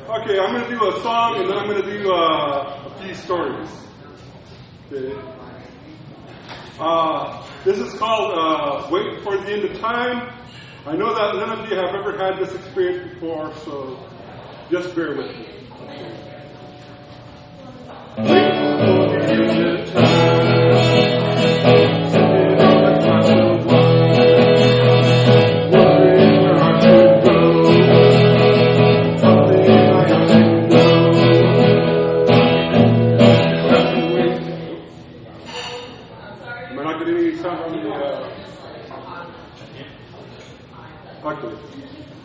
Okay, I'm going to do a song and then I'm going to do a few stories. Okay. This is called Wait for the End of Time. I know that none of you have ever had this experience before, so just bear with me. Wait for the end of time. Okay.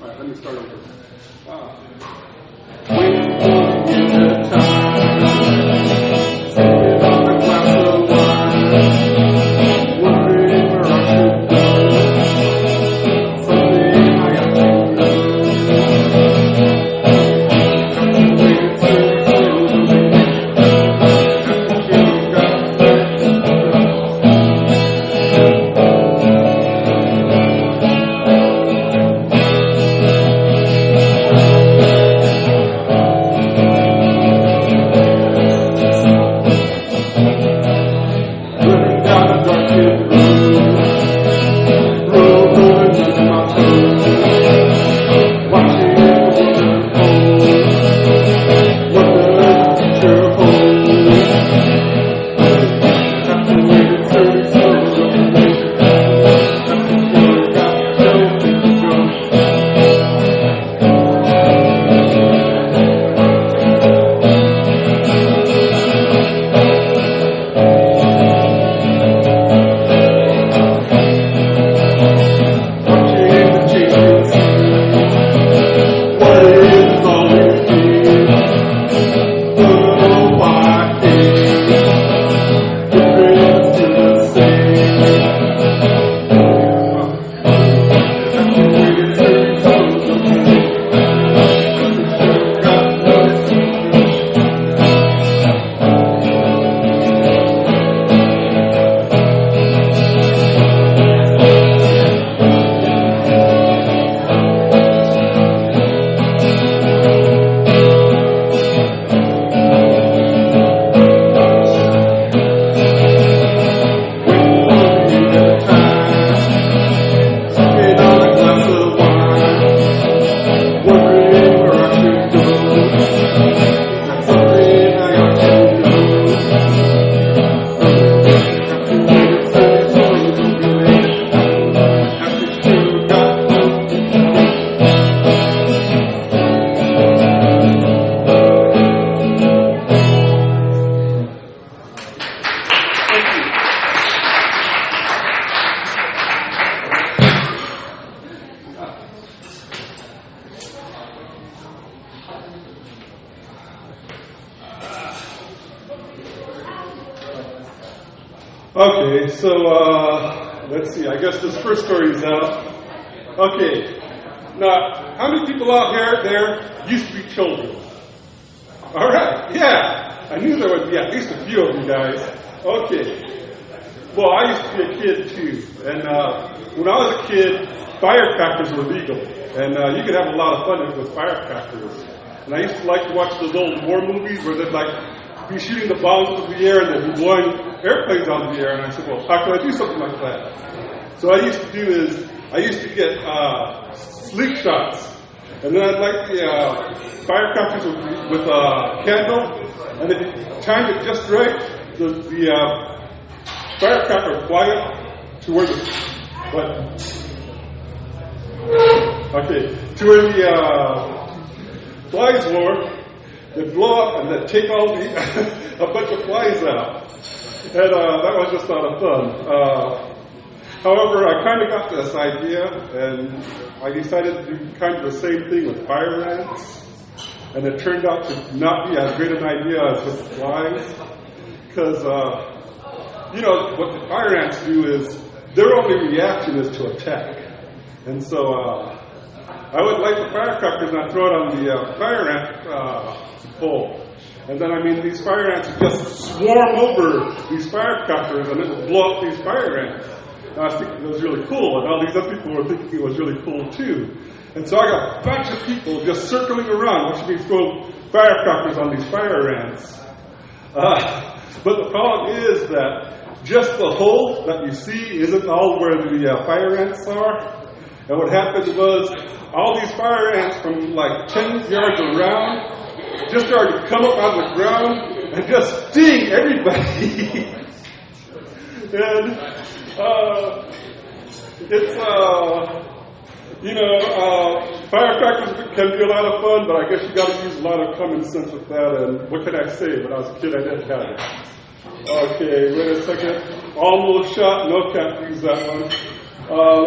All right, let me start over. Wait for the end of time. Sitting on a glass of wine. Wondering where I should go. Something I got to know. Have to wait until it's over. Have to figure out where to go. Okay, so let's see. I guess this first story is out. Okay, now how many people out there used to be children? All right, yeah, I knew there would be at least a few of you guys. Okay, well, I used to be a kid too, and when I was a kid, firecrackers were legal, and you could have a lot of fun with firecrackers. And I used to like to watch those old war movies where they'd be shooting the bombs into the air and they'd be blowing airplanes out of the air. And I said, well, how can I do something like that? So what I used to do is I used to get sleek shots. And then I'd light the firecrackers with a candle. And if you timed it just right, the firecracker would fly up to where Okay, to where the flies were, they'd blow up and they'd take all the a bunch of flies out. And that was just a lot of fun. However, I kind of got this idea, and I decided to do kind of the same thing with fire ants. And it turned out to not be as great an idea as with the flies. Because, you know, what the fire ants do is, their only reaction is to attack. And so, I would light the firecrackers and I'd throw it on the fire ant pole. And then, I mean, these fire ants would just swarm over these firecrackers and it would blow up these fire ants. And I was thinking it was really cool, and all these other people were thinking it was really cool too. And so I got a bunch of people just circling around, which means throwing firecrackers on these fire ants. But the problem is that just the hole that you see isn't all where the fire ants are. And what happened was all these fire ants from like 10 yards around just started to come up out of the ground and just sting everybody. And firecrackers can be a lot of fun, but I guess you got to use a lot of common sense with that. And what can I say? When I was a kid, I didn't have it. Okay, wait a second. Almost shot. No, can't use that one.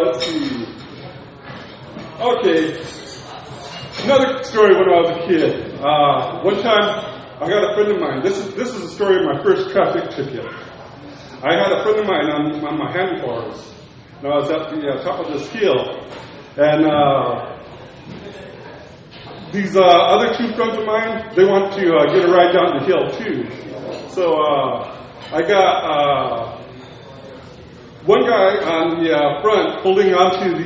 Let's see. Okay. Another story when I was a kid. One time, I got a friend of mine. This is the story of my first traffic ticket. I had a friend of mine on my handlebars, and I was at the top of this hill, and these other two friends of mine, they wanted to get a ride down the hill too. So I got one guy on the front holding onto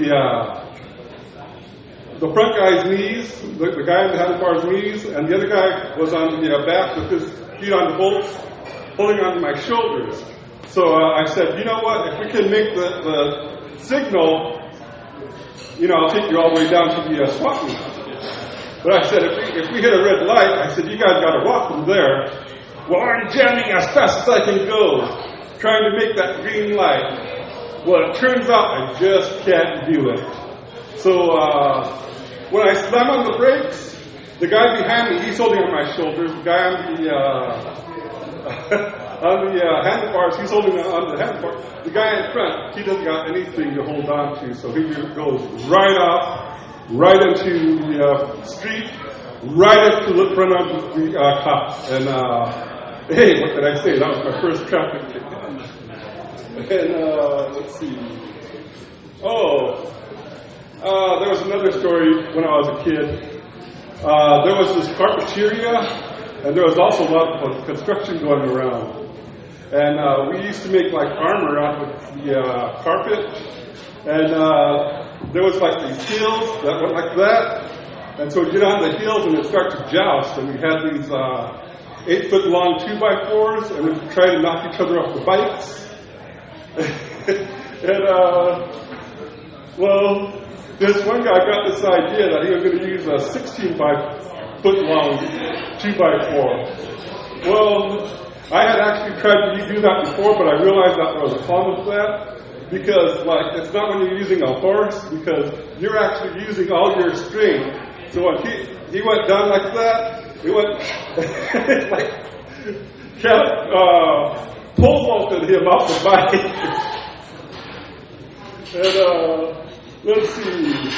the front guy's knees, the guy on the handlebar's knees, and the other guy was on the back with his feet on the bolts, holding onto my shoulders. So I said, you know what, if we can make the signal, you know, I'll take you all the way down to the swap meet. But I said, if we hit a red light, I said, you guys got to walk from there. Well, I'm jamming as fast as I can go, trying to make that green light. Well, it turns out I just can't do it. So when I slam on the brakes, the guy behind me, he's holding on my shoulders. The guy on the handlebars, he's holding on the handlebars. The guy in front, he doesn't got anything to hold on to, so he goes right off, right into the street, right up to the front of the cops. And hey, what did I say? That was my first traffic ticket. And let's see. There was another story when I was a kid. There was this cafeteria, and there was also a lot of construction going around. And we used to make like armor out of the carpet. And there was like these hills that went like that. And so we'd get on the hills and we'd start to joust. And we had these 8-foot-long 2x4s, and we'd try to knock each other off the bikes. And, well, this one guy got this idea that he was going to use a 16-foot-long 2x4. Well, I had actually tried to do that before, but I realized that there was a problem with that. Because, like, it's not when you're using a horse, because you're actually using all your strength. So when he went down like that, he went, like, pole vaulted him off the bike. And, let's see.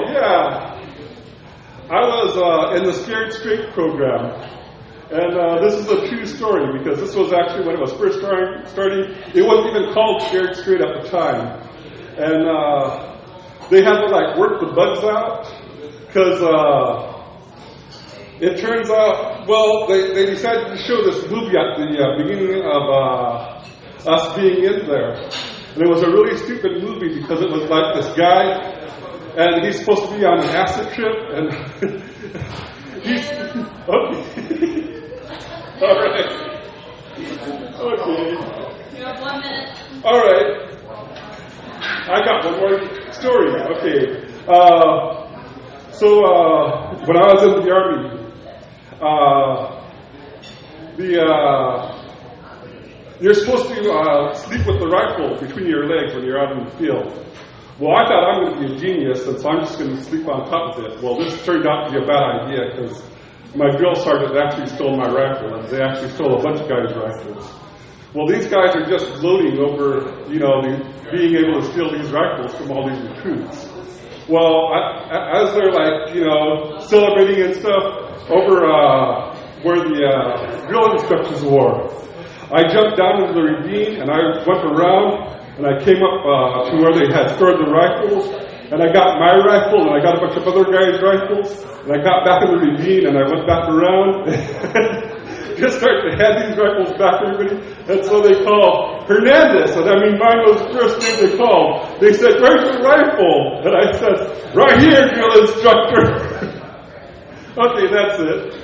Yeah. I was in the Scared Straight program. And this is a true story, because this was actually when it was first starting. It wasn't even called Scared Straight at the time. And they had to, like, work the bugs out, because it turns out, well, they decided to show this movie at the beginning of us being in there. And it was a really stupid movie, because it was like this guy, and he's supposed to be on an acid trip, and he's, okay. All right. Okay. You have 1 minute. All right. I got one more story. Okay. So when I was in the Army, you're supposed to sleep with the rifle between your legs when you're out in the field. Well, I thought I'm going to be a genius, and so I'm just going to sleep on top of it. Well, this turned out to be a bad idea because my drill sergeant actually stole my rifle, and they actually stole a bunch of guys' rifles. Well, these guys are just gloating over, being able to steal these rifles from all these recruits. Well, as they're celebrating and stuff over where the drill instructors were, I jumped down into the ravine and I went around and I came up to where they had stored the rifles, and I got my rifle and I got a bunch of other guys' rifles, and I got back in the ravine and I went back around. Just started to hand these rifles back to everybody, and so they called Hernandez, and mine was the first name they called. They said, "Where's your rifle?" And I said, "Right here, drill instructor." Okay, that's it.